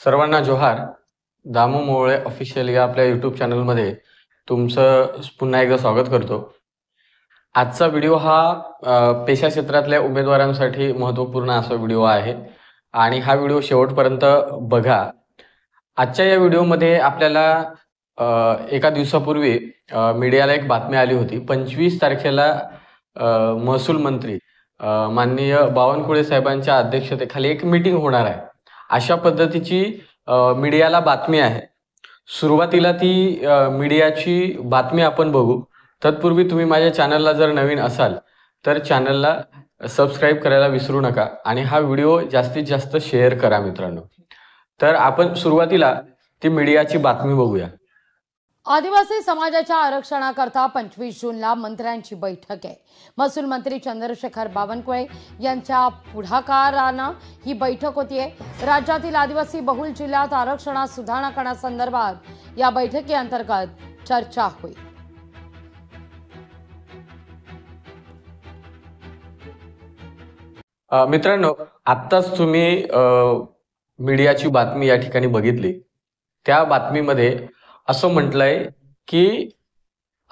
सर्वांना जोहार. दामू मोळे ऑफिशियल या आपल्या यूट्यूब चॅनलमध्ये तुमचं पुन्हा एकदा स्वागत करतो. आजचा व्हिडिओ हा पेशा क्षेत्रातल्या उमेदवारांसाठी महत्त्वपूर्ण असा व्हिडिओ आहे आणि हा व्हिडिओ शेवटपर्यंत बघा. आजच्या या व्हिडिओमध्ये आपल्याला एका दिवसापूर्वी मीडियाला एक बातमी आली होती. 25 तारखेला महसूल मंत्री माननीय बावनकुळे साहेबांच्या अध्यक्षतेखाली एक मीटिंग होणार आहे, अशा पद्धतीची मीडियाला बातमी आहे. सुरुवातीला ती मीडियाची बातमी आपण बघू. तत्पूर्वी तुम्ही माझ्या चॅनलला जर नवीन असाल तर चॅनलला सबस्क्राईब करायला विसरू नका आणि हा व्हिडिओ जास्तीत जास्त शेअर करा मित्रांनो. तर आपण सुरुवातीला ती मीडियाची बातमी बघूया. आदिवासी समाजाच्या आरक्षणाकरता 25 जूनला मंत्र्यांची बैठक आहे. महसूल मंत्री चंद्रशेखर बावनकुळे यांच्या पुढाकारानं ही बैठक होतीये. राज्यातील आदिवासी बहुल जिल्ह्यात आरक्षणात सुधारणा करण्यासंदर्भात या बैठकीअंतर्गत चर्चा होईल. मित्रांनो, आत्ताच तुम्ही मीडियाची बातमी या ठिकाणी बघितली. त्या बातमीमध्ये असं म्हटलंय की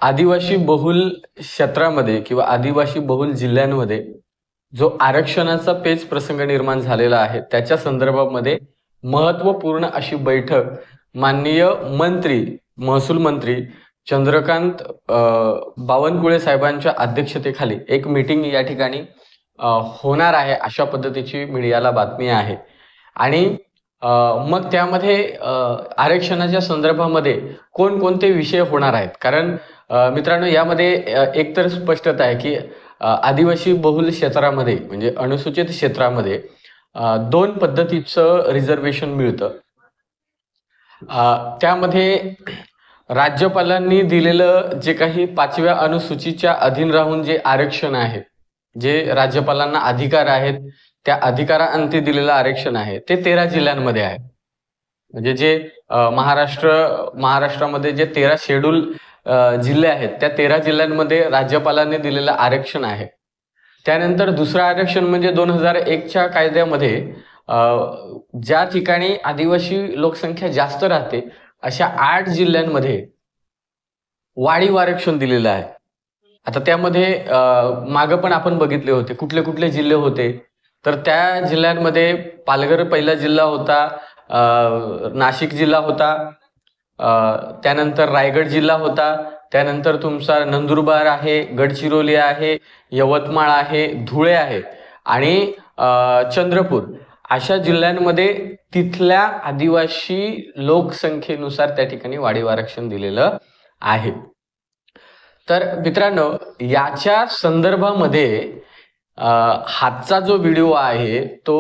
आदिवासी बहुल क्षेत्रामध्ये किंवा आदिवासी बहुल जिल्ह्यांमध्ये जो आरक्षणाचा पेच प्रसंग निर्माण झालेला आहे त्याच्या संदर्भामध्ये महत्त्वपूर्ण अशी बैठक माननीय महसूल मंत्री चंद्रकांत बावनकुळे साहेबांच्या अध्यक्षतेखाली एक मीटिंग या ठिकाणी होणार आहे, अशा पद्धतीची मीडियाला बातमी आहे. आणि मग त्यामध्ये आरक्षणाच्या संदर्भामध्ये कोणकोणते विषय होणार आहेत, कारण मित्रांनो यामध्ये एकतर स्पष्टता आहे की आदिवासी बहुल क्षेत्रामध्ये म्हणजे अनुसूचित क्षेत्रामध्ये 2 पद्धतीचं रिझर्वेशन मिळतं. त्यामध्ये राज्यपालांनी दिलेलं जे काही 5व्या अनुसूचीच्या अधीन राहून जे आरक्षण आहे, जे राज्यपालांना अधिकार आहेत, त्या अधिकाराअंती दिलेलं आरक्षण आहे ते 13 जिल्ह्यांमध्ये आहे. म्हणजे जे महाराष्ट्रामध्ये जे 13 शेड्यूल जिल्हे आहेत त्या 13 जिल्ह्यांमध्ये राज्यपालांनी दिलेलं आरक्षण आहे. त्यानंतर दुसरं आरक्षण म्हणजे 2001च्या कायद्यामध्ये ज्या ठिकाणी आदिवासी लोकसंख्या जास्त राहते अशा 8 जिल्ह्यांमध्ये वाढीव आरक्षण दिलेलं आहे. आता त्यामध्ये मागं पण आपण बघितले होते कुठले कुठले जिल्हे होते, तर त्या जिल्ह्यांमध्ये पालघर पहिला जिल्हा होता, नाशिक जिल्हा होता, त्यानंतर रायगड जिल्हा होता, त्यानंतर तुमचा नंदुरबार आहे, गडचिरोली आहे, यवतमाळ आहे, धुळे आहे आणि चंद्रपूर अशा जिल्ह्यांमध्ये तिथल्या आदिवासी लोकसंख्येनुसार त्या ठिकाणी वाढीव आरक्षण दिलेलं आहे. तर मित्रांनो याच्या संदर्भामध्ये हातचा जो व्हिडिओ आहे तो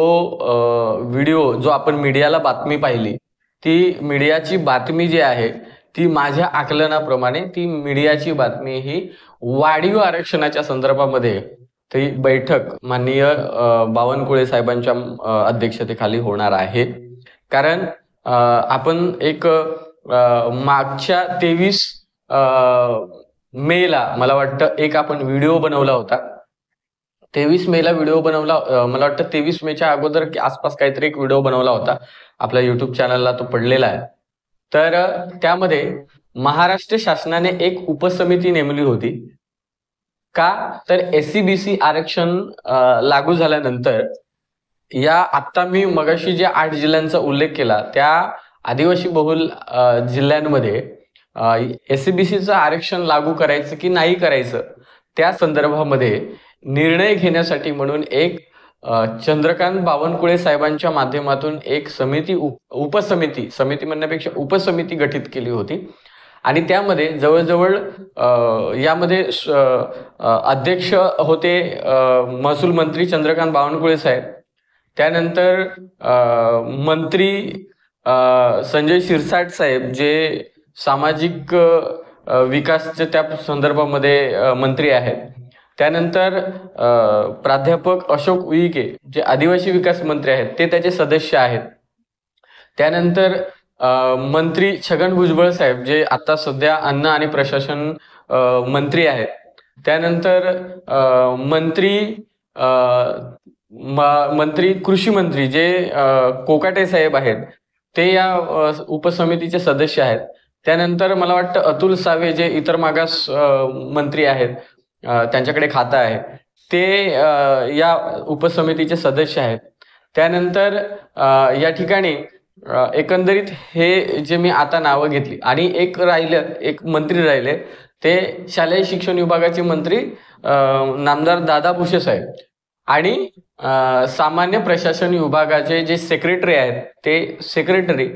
व्हिडिओ जो आपण मीडियाला बातमी पाहिली, ती मीडियाची बातमी जी आहे ती माझ्या आकलनाप्रमाणे ती मीडियाची बातमी ही वाढीव आरक्षणाच्या संदर्भामध्ये ती बैठक माननीय बावनकुळे साहेबांच्या अध्यक्षतेखाली होणार आहे. कारण आपण एक मागच्या 23 मेला मला वाटतं एक आपण व्हिडिओ बनवला होता. 23 मेला व्हिडिओ बनवला, मला वाटतं 23 मेच्या अगोदर आसपास काहीतरी एक व्हिडिओ बनवला होता, आपल्या युट्यूब चॅनलला तो पडलेला आहे. तर त्यामध्ये महाराष्ट्र शासनाने एक उपसमिती नेमली होती. का तर SC-BC आरक्षण लागू झाल्यानंतर या आत्ता मी मगाशी जे 8 जिल्ह्यांचा उल्लेख केला त्या आदिवासी बहुल जिल्ह्यांमध्ये SC-BCचं आरक्षण लागू करायचं की नाही करायचं त्या संदर्भामध्ये निर्णय घेण्यासाठी म्हणून एक चंद्रकांत बावनकुळे साहेबांच्या माध्यमातून एक समिती म्हणण्यापेक्षा उपसमिती गठीत केली होती. आणि त्यामध्ये जवळजवळ यामध्ये अध्यक्ष होते महसूल मंत्री चंद्रकांत बावनकुळे साहेब, त्यानंतर मंत्री संजय शिरसाट साहेब जे सामाजिक विकासच्या त्या संदर्भामध्ये मंत्री आहेत, त्यानंतर प्राध्यापक अशोक उईके जे आदिवासी विकास मंत्री आहेत ते त्याचे सदस्य आहेत, त्यानंतर मंत्री छगन भुजबळ साहेब जे आता सध्या अन्न आणि प्रशासन मंत्री आहेत, त्यानंतर मंत्री कृषी मंत्री जे कोकाटे साहेब आहेत, ते या उपसमितीचे सदस्य आहेत. त्यानंतर मला वाटतं अतुल सावे जे इतर मागास मंत्री आहेत, त्यांच्याकडे खातं आहे, ते या उपसमितीचे सदस्य आहेत. त्यानंतर या ठिकाणी एकंदरीत हे जे मी आता नावं घेतली आणि एक मंत्री राहिले, ते शालेय शिक्षण विभागाचे मंत्री नामदार दादा भुसे साहेब आणि सामान्य प्रशासन विभागाचे जे सेक्रेटरी आहेत, ते सेक्रेटरी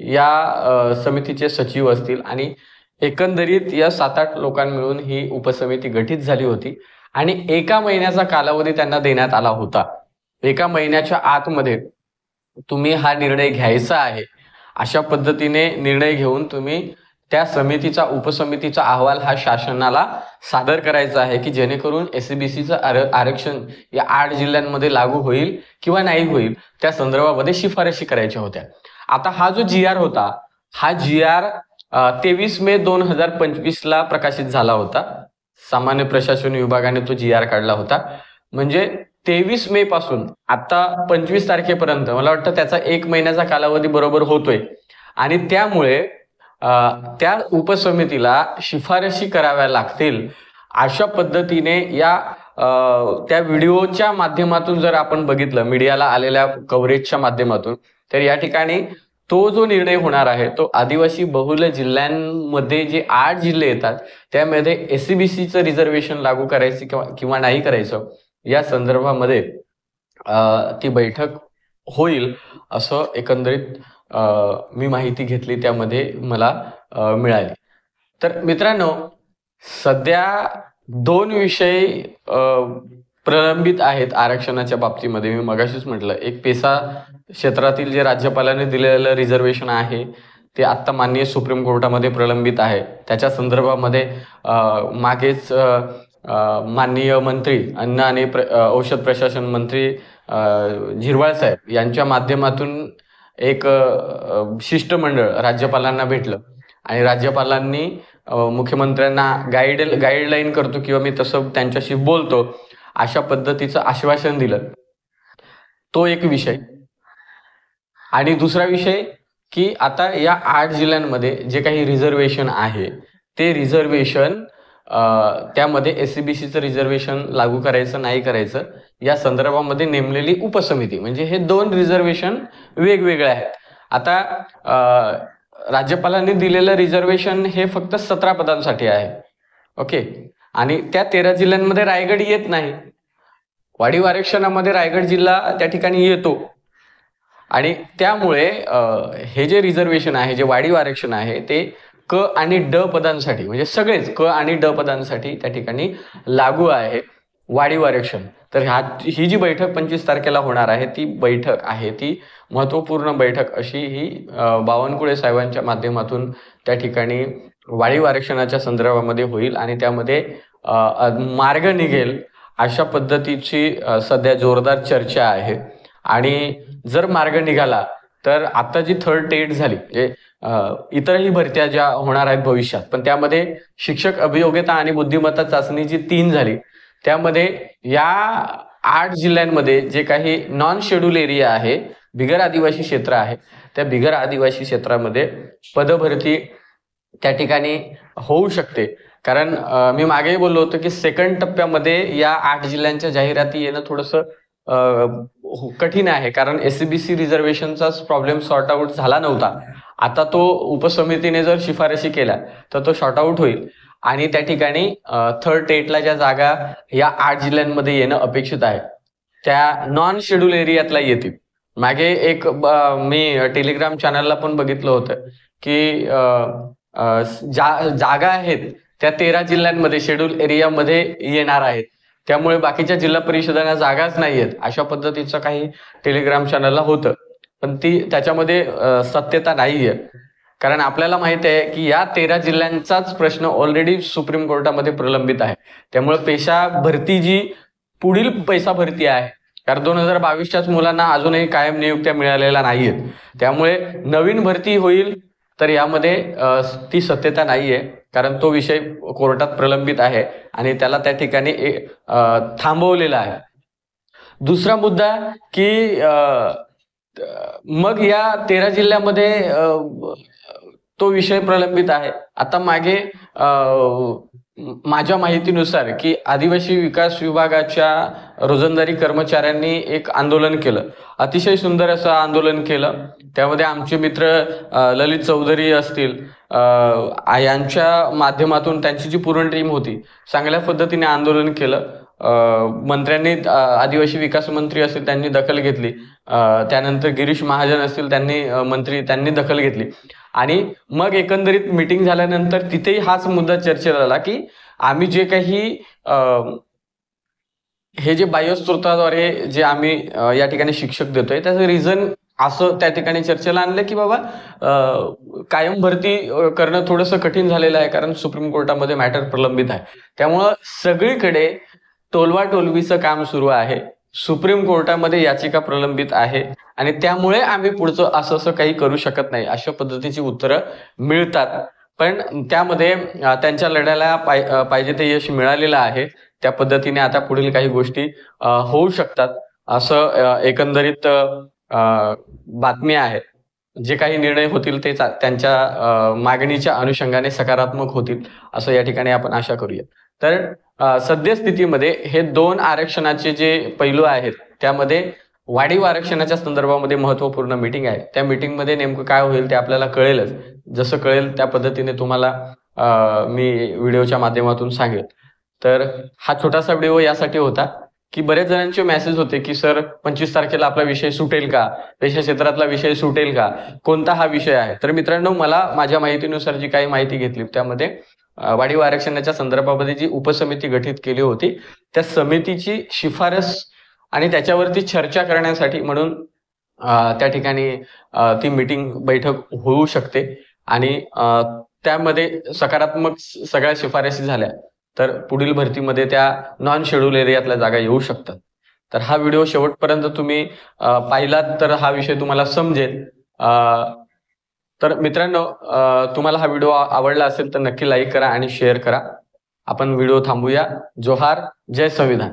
या समितीचे सचिव असतील. आणि एकंदरीत या 7-8 लोकांनी मिळून ही उपसमिती गठीत झाली होती आणि 1 महिन्याचा कालावधी त्यांना देण्यात आला होता. 1 महिन्याच्या आतमध्ये तुम्ही हा निर्णय घ्यायचा आहे, अशा पद्धतीने निर्णय घेऊन तुम्ही त्या उपसमितीचा अहवाल हा शासनाला सादर करायचा आहे, की जेणेकरून एससीबीसीचं आरक्षण या 8 जिल्ह्यांमध्ये लागू होईल किंवा नाही होईल, त्या संदर्भामध्ये शिफारशी करायच्या होत्या. आता हा जो जी आर होता, हा जी आर 23 मे 2025 प्रकाशित झाला होता. सामान्य प्रशासन विभागाने तो जी आर काढला होता. म्हणजे 23 मे पासून आता 25 तारखेपर्यंत मला वाटतं त्याचा 1 महिन्याचा कालावधी बरोबर होतोय आणि त्यामुळे त्या उपसमितीला शिफारशी कराव्या लागतील. अशा पद्धतीने या त्या व्हिडिओच्या माध्यमातून जर आपण बघितलं, मीडियाला आलेल्या कव्हरेजच्या माध्यमातून, तर या ठिकाणी तो जो निर्णय होणार आहे तो आदिवासी बहुल जिल्ह्यांमध्ये जे 8 जिल्हे येतात त्यामध्ये एससीबीसीचं रिझर्वेशन लागू करायचं किंवा नाही करायचं या संदर्भामध्ये ती बैठक होईल असं एकंदरीत मी माहिती घेतली, त्यामध्ये मला मिळाली. तर मित्रांनो, सध्या 2 विषय प्रलंबित आहेत आरक्षणाच्या बाबतीमध्ये. मी मगाशीच म्हटलं, एक पेसा क्षेत्रातील जे राज्यपालांनी दिलेलं रिझर्वेशन आहे ते आत्ता माननीय सुप्रीम कोर्टामध्ये प्रलंबित आहे. त्याच्या संदर्भामध्ये मागेच माननीय मंत्री अन्न आणि औषध प्रशासन मंत्री झिरवाळ साहेब यांच्या माध्यमातून एक शिष्टमंडळ राज्यपालांना भेटलं आणि राज्यपालांनी मुख्यमंत्र्यांना गाईडलाईन करतो किंवा मी तसं त्यांच्याशी बोलतो अशा पद्धतीचं आश्वासन दिलं. तो एक विषय. आणि दुसरा विषय की आता या 8 जिल्ह्यांमध्ये जे काही रिझर्वेशन आहे ते रिझर्वेशन त्यामध्ये एससीबीसीचं रिझर्वेशन लागू करायचं नाही करायचं या संदर्भामध्ये नेमलेली उपसमिती, म्हणजे हे 2 रिझर्वेशन वेगवेगळे आहेत. आता राज्यपालांनी दिलेलं रिझर्वेशन हे फक्त 17 पदांसाठी आहे. ओके. आणि त्या 13 जिल्ह्यांमध्ये रायगड येत नाही. वाढीव आरक्षणामध्ये रायगड जिल्हा त्या ठिकाणी येतो आणि त्यामुळे हे जे रिझर्वेशन आहे, जे वाढीव आरक्षण आहे ते क आणि ड पदांसाठी, म्हणजे सगळेच क आणि ड पदांसाठी त्या ठिकाणी लागू आहे वाढीव आरक्षण. तर ही जी बैठक 25 तारखेला होणार आहे ती बैठक आहे ती महत्त्वपूर्ण बैठक अशी ही बावनकुळे साहेबांच्या माध्यमातून त्या ठिकाणी वाढीव आरक्षणाच्या संदर्भामध्ये होईल आणि त्यामध्ये मार्ग निघेल अशा पद्धतीची सध्या जोरदार चर्चा आहे. आणि जर मार्ग निघाला तर आता जी 3rd टेट झाली, म्हणजे इतरही भरत्या ज्या होणार आहेत भविष्यात, पण त्यामध्ये शिक्षक अभियोग्यता आणि बुद्धिमत्ता चाचणी जी 3 झाली त्यामध्ये या 8 जिल्ह्यांमध्ये जे काही नॉन शेड्यूल एरिया आहे, बिगर आदिवासी क्षेत्र आहे, त्या बिगर आदिवासी क्षेत्रामध्ये पदभरती त्या ठिकाणी होऊ शकते. कारण मी मागेही बोललो होतो की 2nd टप्प्यामध्ये या 8 जिल्ह्यांच्या जाहिराती येणं थोडंसं कठीण आहे, कारण एससीबीसी रिझर्वेशनचाच प्रॉब्लेम सॉर्ट आउट झाला नव्हता. आता तो उपसमितीने जर शिफारशी केल्या तर तो शॉर्ट आउट होईल आणि त्या ठिकाणी 3rd टेटला ज्या जागा या 8 जिल्ह्यांमध्ये येणं अपेक्षित आहे त्या नॉन शेड्यूल एरियातला येतील. मागे एक मी टेलिग्राम चॅनलला पण बघितलं होतं की जागा आहेत त्या 13 जिल्ह्यांमध्ये शेड्यूल एरियामध्ये येणार आहेत, त्यामुळे बाकीच्या जिल्हा परिषदांना जागाच नाहीयेत अशा पद्धतीचं काही टेलिग्राम चॅनलला होतं. पण त्याच्यामध्ये सत्यता नाहीये, कारण आपल्याला माहिती आहे की या 13 जिल्ह्यांचाच प्रश्न ऑलरेडी सुप्रीम कोर्टामध्ये प्रलंबित आहे. त्यामुळे पेशा भरती जी पुढील पैसा भरती आहे, कारण 2022च्याच मुलांना अजूनही कायम नियुक्त्या मिळालेल्या नाहीयेत, त्यामुळे नवीन भरती होईल तर यामध्ये ती सत्यता नाहीये, कारण तो विषय कोर्टात प्रलंबित आहे आणि त्याला त्या ठिकाणी थांबवलेला आहे. दुसरा मुद्दा की मग या 13 जिल्ह्यामध्ये तो विषय प्रलंबित आहे. आता मागे माझ्या माहितीनुसार की आदिवासी विकास विभागाच्या रोजंदारी कर्मचाऱ्यांनी एक आंदोलन केलं. अतिशय सुंदर असं आंदोलन केलं. त्यामध्ये आमचे मित्र ललित चौधरी असतील, यांच्या माध्यमातून त्यांची जी पूर्ण टीम होती, चांगल्या पद्धतीने आंदोलन केलं. मंत्र्यांनी, आदिवासी विकास मंत्री असतील त्यांनी दखल घेतली. त्यानंतर गिरीश महाजन असतील त्यांनी दखल घेतली. आणि मग एकंदरीत मीटिंग झाल्यानंतर तिथेही हाच मुद्दा चर्चेला आला की आम्ही जे काही हे जे बाह्यस्त्रोताद्वारे जे आम्ही या ठिकाणी शिक्षक देतोय त्याचं रिझन असं त्या ठिकाणी चर्चेला आणलं की बाबा कायम भरती करणं थोडंसं कठीण झालेलं आहे, कारण सुप्रीम कोर्टामध्ये मॅटर प्रलंबित आहे. त्यामुळं सगळीकडे टोलवाटोलवीचं काम सुरू आहे. सुप्रीम कोर्टामध्ये याचिका प्रलंबित आहे आणि त्यामुळे आम्ही पुढचं असं काही करू शकत नाही, अशा पद्धतीची उत्तरं मिळतात. पण त्यामध्ये त्यांच्या लढ्याला पाहिजे ते यश मिळालेलं आहे. त्या पद्धतीने आता पुढील काही गोष्टी होऊ शकतात असं एकंदरीत बातमी आहे. जे काही निर्णय होतील ते त्यांच्या मागणीच्या अनुषंगाने सकारात्मक होतील असं या ठिकाणी आपण आशा करूया. तर सद्यस्थितीमध्ये हे 2 आरक्षणाचे जे पैलू आहेत त्यामध्ये वाढीव आरक्षणाच्या संदर्भामध्ये महत्वपूर्ण मीटिंग आहे. त्या मीटिंगमध्ये नेमकं काय होईल ते आपल्याला कळेलच. जसं कळेल त्या पद्धतीने तुम्हाला मी व्हिडिओच्या माध्यमातून सांगेल. तर हा छोटासा व्हिडिओ यासाठी होता की बरेच जणांचे मेसेज होते की सर 25 तारखेला आपला विषय सुटेल का, पेशा क्षेत्रातला विषय सुटेल का, कोणता हा विषय आहे. तर मित्रांनो, मला माझ्या माहितीनुसार जी काही माहिती घेतली त्यामध्ये वाढीव आरक्षणाच्या संदर्भामध्ये जी उपसमिती गठीत केली होती त्या समितीची शिफारस आणि त्याच्यावरती चर्चा करण्यासाठी म्हणून त्या ठिकाणी ती मीटिंग बैठक होऊ शकते आणि त्यामध्ये सकारात्मक सगळ्या शिफारसी झाल्या तर पुढील भरतीमध्ये त्या नॉन शेड्यूल एरियातल्या जागा येऊ शकतात. तर हा व्हिडिओ शेवटपर्यंत तुम्ही पाहिलात तर हा विषय तुम्हाला समजेल. तर मित्रांनो, तुम्हाला हा व्हिडिओ आवडला असेल तर नक्की लाईक करा आणि शेअर करा. आपण व्हिडिओ थांबूया. जोहार, जय संविधान.